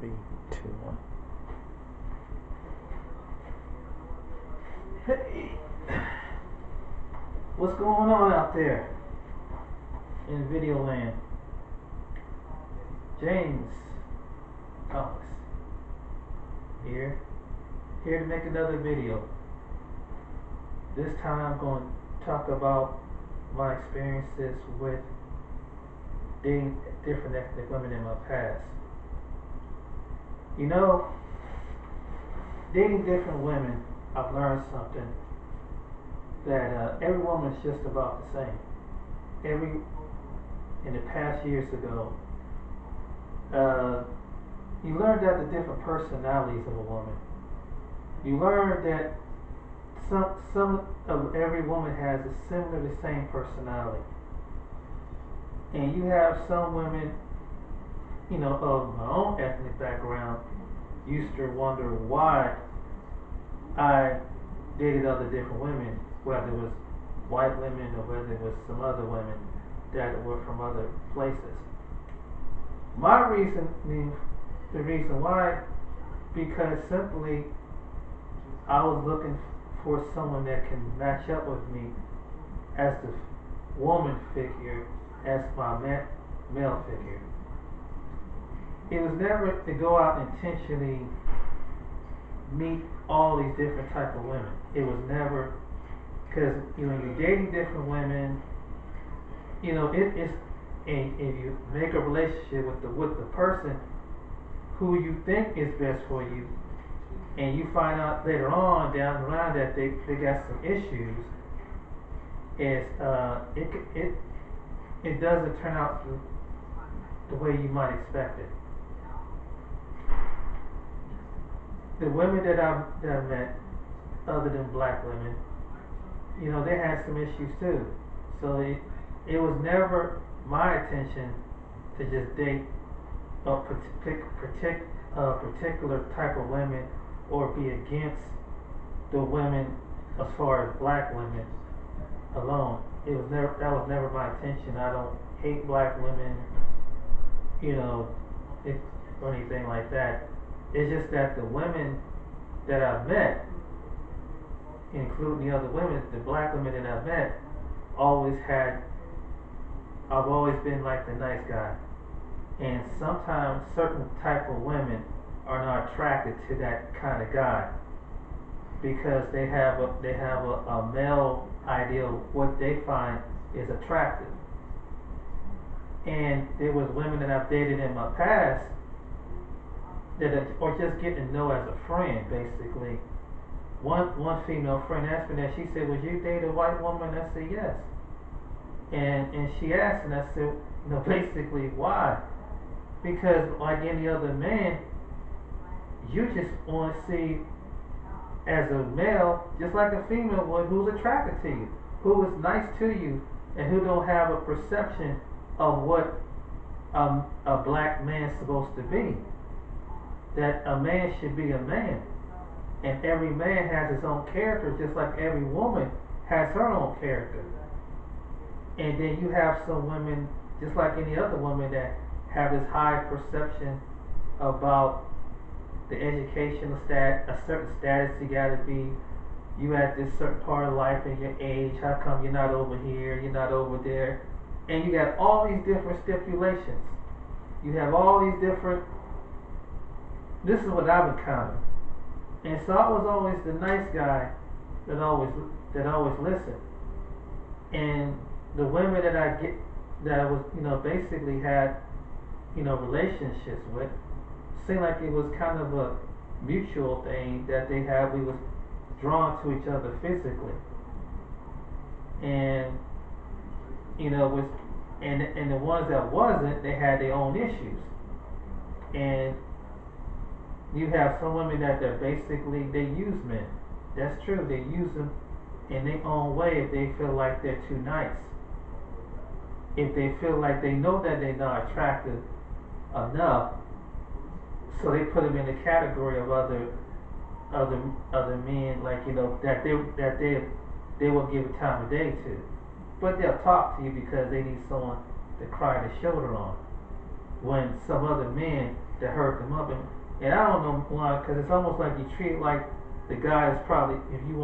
Three, two, one. Hey, what's going on out there in video land? James Thomas here to make another video. This time I'm going to talk about my experiences with dating different ethnic women in my past. You know, dating different women, I've learned something that every woman is just about the same. In the past years ago, you learn that the different personalities of a woman. You learn that some of every woman has a similar, the same personality. And you have some women, you know, of my own ethnic background, used to wonder why I dated other different women, whether it was white women or whether it was some other women that were from other places. My reasoning, the reason why, because simply I was looking for someone that can match up with me as the woman figure, as my male figure. It was never to go out and intentionally meet all these different type of women. It was never, because you know, you're dating different women. You know, it's and if you make a relationship with the person who you think is best for you, and you find out later on down the line that they got some issues, it doesn't turn out the way you might expect it. The women that I met, other than black women, you know, they had some issues too. So it was never my intention to just date a particular type of women or be against the women as far as black women alone. That was never my intention. I don't hate black women, you know, or anything like that. It's just that the women that I've met, including the other women, the black women that I've met, I've always been like the nice guy. And sometimes certain type of women are not attracted to that kind of guy because they have a male ideal of what they find is attractive. And there was women that I've dated in my past or just getting to know as a friend, basically. One female friend asked me that. She said, "Would you date a white woman?" I said, "Yes." And she asked, and I said, "No, basically, why?" Because like any other man, you just want to see as a male, just like a female would, who's attracted to you, who is nice to you, and who don't have a perception of what a black man's supposed to be. That a man should be a man. And every man has his own character, just like every woman has her own character. And then you have some women, just like any other woman, that have this high perception about the educational a certain status you gotta be. You at this certain part of life in your age. How come you're not over here? You're not over there? And you got all these different stipulations. You have all these different. This is what I've encountered. And so I was always the nice guy that always listened. And the women that I was, you know, basically had, you know, relationships with, seemed like it was kind of a mutual thing that they had. We was drawn to each other physically. And, you know, and the ones that wasn't, they had their own issues. And you have some women that basically, they use men. That's true. They use them in their own way if they feel like they're too nice. If they feel like they know that they're not attractive enough, so they put them in the category of other men, like, you know, that they will give a time of day to. But they'll talk to you because they need someone to cry their shoulder on. When some other men that hurt them up, and I don't know why, because it's almost like you treat like the guy is probably, if you